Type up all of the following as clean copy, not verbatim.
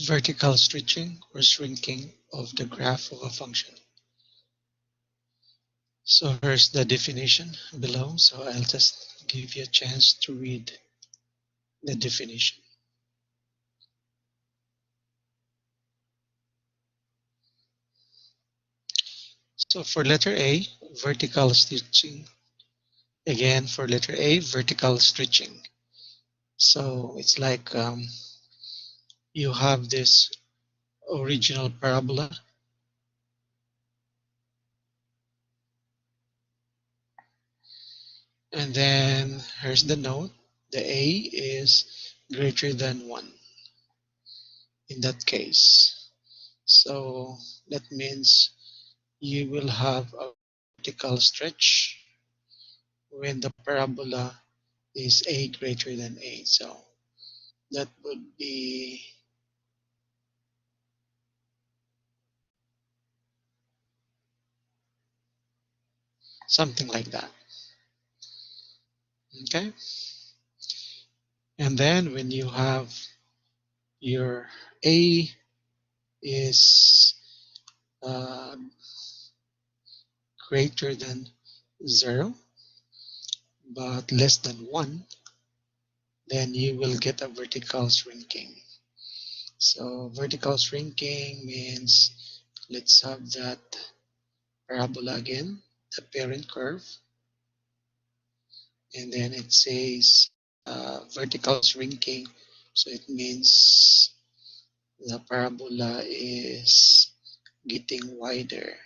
vertical stretching or shrinking of the graph of a function. So here's the definition below. So I'll just give you a chance to read the definition. So for letter A, vertical stretching. Again, for letter A, vertical stretching. So it's like you have this original parabola, and then here's the note. The A is greater than 1 in that case. So that means you will have a vertical stretch when the parabola is A greater than A. So that would be something like that. Okay? And then when you have your A is uh, greater than 0 but less than 1, then you will get a vertical shrinking. So vertical shrinking means, let's have that parabola again, the parent curve, and then it says vertical shrinking. So it means the parabola is getting wider.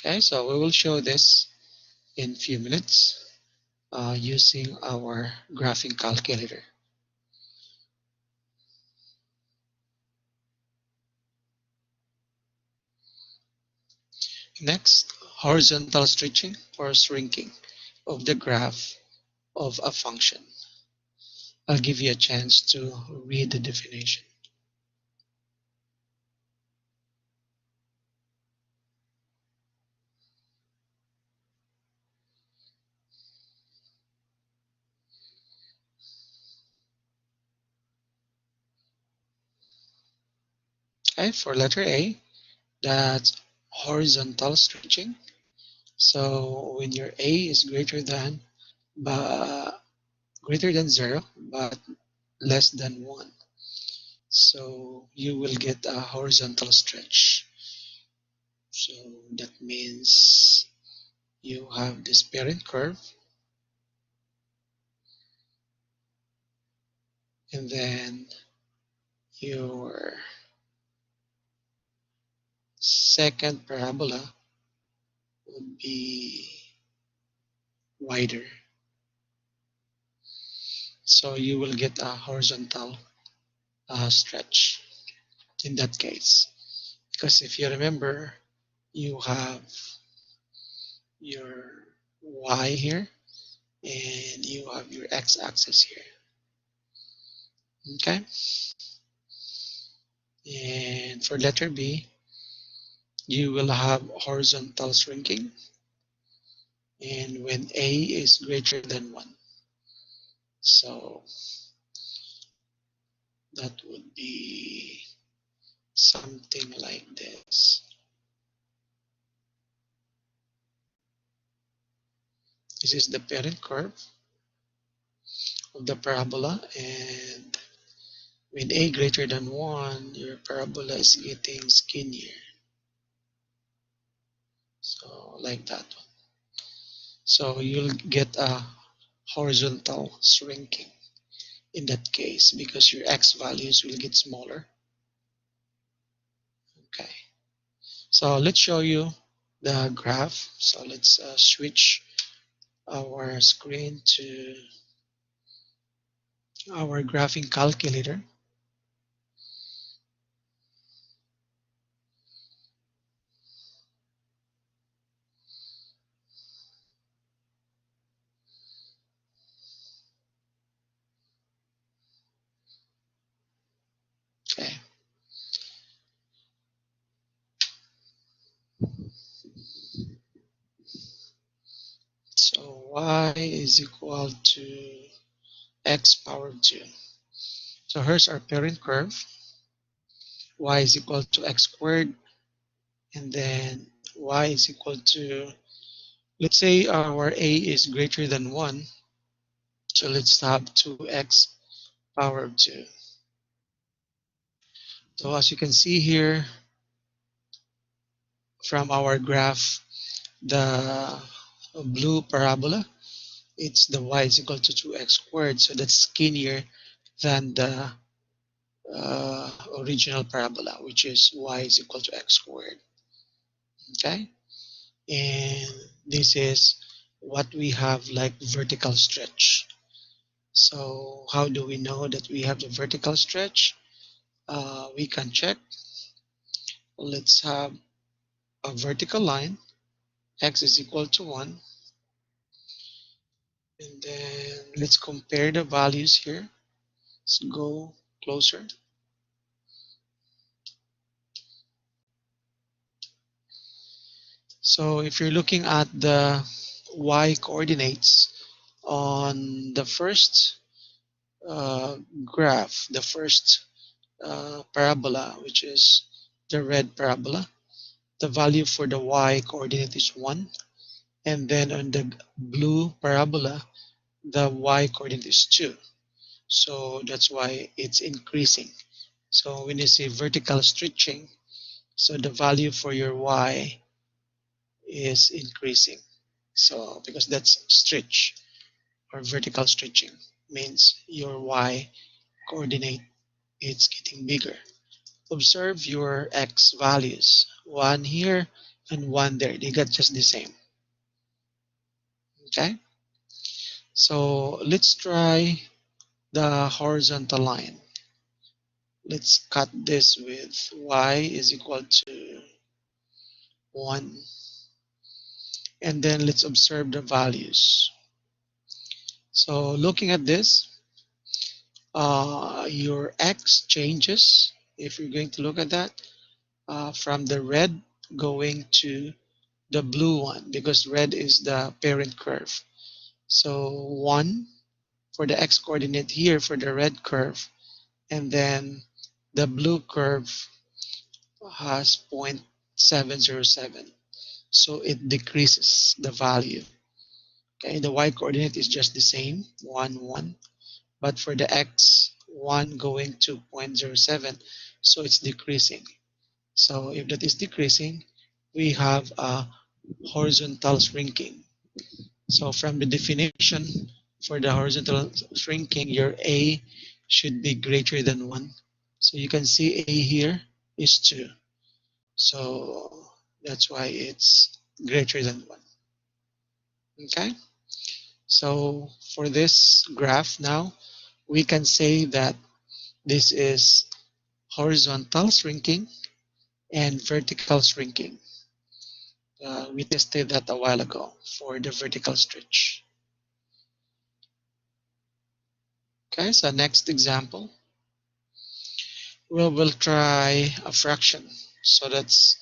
Okay, so we will show this in a few minutes using our graphing calculator. Next, horizontal stretching or shrinking of the graph of a function. I'll give you a chance to read the definition. Okay, for letter A, that's horizontal stretching. So when your A is greater than 0 but less than 1, so you will get a horizontal stretch. So that means you have this parent curve, and then your second parabola would be wider. So you will get a horizontal stretch in that case. Because if you remember, you have your y here and you have your x-axis here. Okay? And for letter B, you will have horizontal shrinking, and when A is greater than 1. So that would be something like this. This is the parent curve of the parabola, and with A greater than 1, your parabola is getting skinnier. So like that one. So you'll get a horizontal shrinking in that case because your x values will get smaller. Okay. So let's show you the graph. So let's switch our screen to our graphing calculator. Okay. So y is equal to x power of 2. So here's our parent curve. Y is equal to x squared, and then y is equal to, let's say our a is greater than 1, so let's have 2x power of 2. So as you can see here from our graph, the blue parabola, it's the y is equal to 2x squared, so that's skinnier than the original parabola, which is y is equal to x squared. Okay, and this is what we have like vertical stretch. So how do we know that we have the vertical stretch? We can check. Let's have a vertical line, x is equal to 1, and then let's compare the values here. Let's go closer. So if you're looking at the y coordinates on the first graph, the first parabola, which is the red parabola, the value for the y coordinate is 1. And then on the blue parabola, the y coordinate is 2. So that's why it's increasing. So when you say vertical stretching, so the value for your y is increasing. So because that's stretch or vertical stretching means your y coordinate is getting bigger. Observe your x values, 1 here and 1 there. They got just the same. Okay, so let's try the horizontal line. Let's cut this with y is equal to 1, and then let's observe the values. So looking at this, your x changes if you're going to look at that from the red going to the blue one, because red is the parent curve. So 1 for the x coordinate here for the red curve, and then the blue curve has 0.707. So it decreases the value. Okay, the y coordinate is just the same, 1, 1. But for the x, 1 going to 0.07, so it's decreasing. So if that is decreasing, we have a horizontal shrinking. So from the definition for the horizontal shrinking, your a should be greater than 1. So you can see a here is 2. So that's why it's greater than 1. Okay, so for this graph now, we can say that this is horizontal shrinking and vertical shrinking. We tested that a while ago for the vertical stretch. Okay, so next example, we'll try a fraction. So that's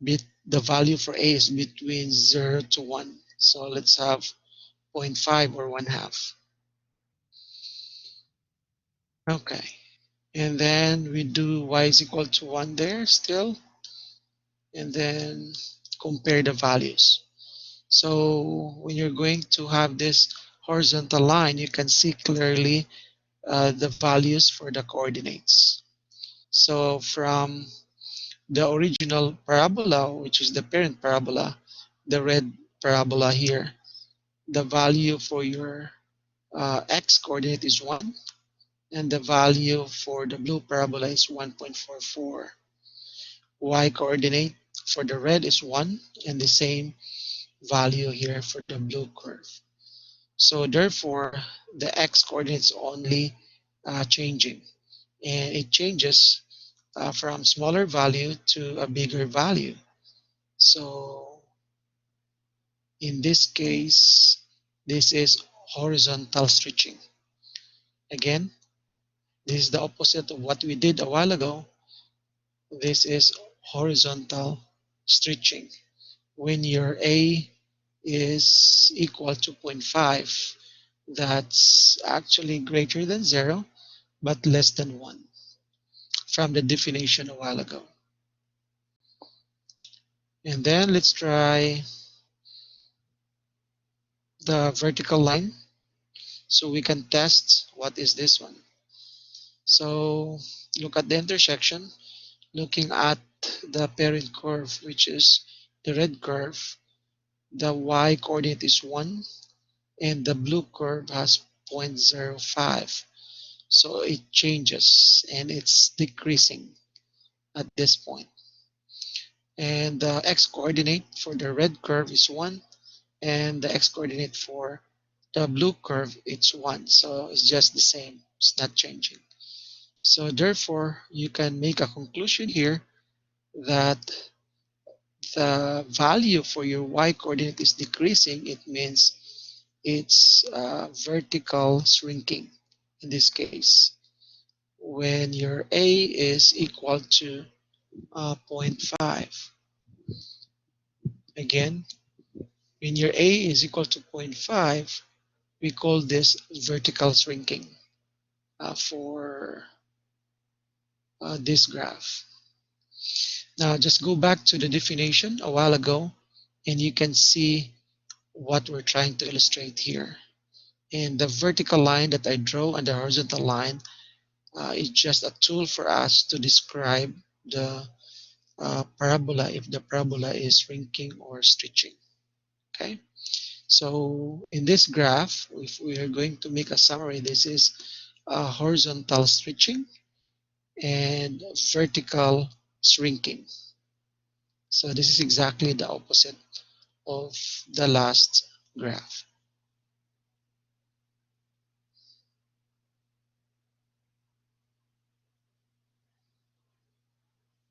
the value for a is between 0 to 1. So let's have 0.5 or 1/2. Okay, and then we do y is equal to 1 there still, and then compare the values. So when you're going to have this horizontal line, you can see clearly the values for the coordinates. So from the original parabola, which is the parent parabola, the red parabola here, the value for your x coordinate is 1, and the value for the blue parabola is 1.44. Y coordinate for the red is 1, and the same value here for the blue curve. So therefore, the x coordinate is only changing, and it changes from smaller value to a bigger value. So in this case, this is horizontal stretching. Again, this is the opposite of what we did a while ago. This is horizontal stretching. When your A is equal to 0.5, that's actually greater than 0 but less than 1 from the definition a while ago. And then let's try the vertical line so we can test what is this one. So look at the intersection, looking at the parent curve, which is the red curve. The y coordinate is 1 and the blue curve has 0.05. So it changes and it's decreasing at this point. And the x coordinate for the red curve is 1 and the x coordinate for the blue curve it's 1. So it's just the same. It's not changing. So therefore, you can make a conclusion here that the value for your y coordinate is decreasing. It means it's vertical shrinking in this case. When your a is equal to 0.5. Again, when your a is equal to 0.5, we call this vertical shrinking for this graph. Now just go back to the definition a while ago and you can see what we're trying to illustrate here. And the vertical line that I draw and the horizontal line is just a tool for us to describe the parabola if the parabola is shrinking or stretching. Okay, so in this graph, if we are going to make a summary, this is horizontal stretching and vertical shrinking. So this is exactly the opposite of the last graph.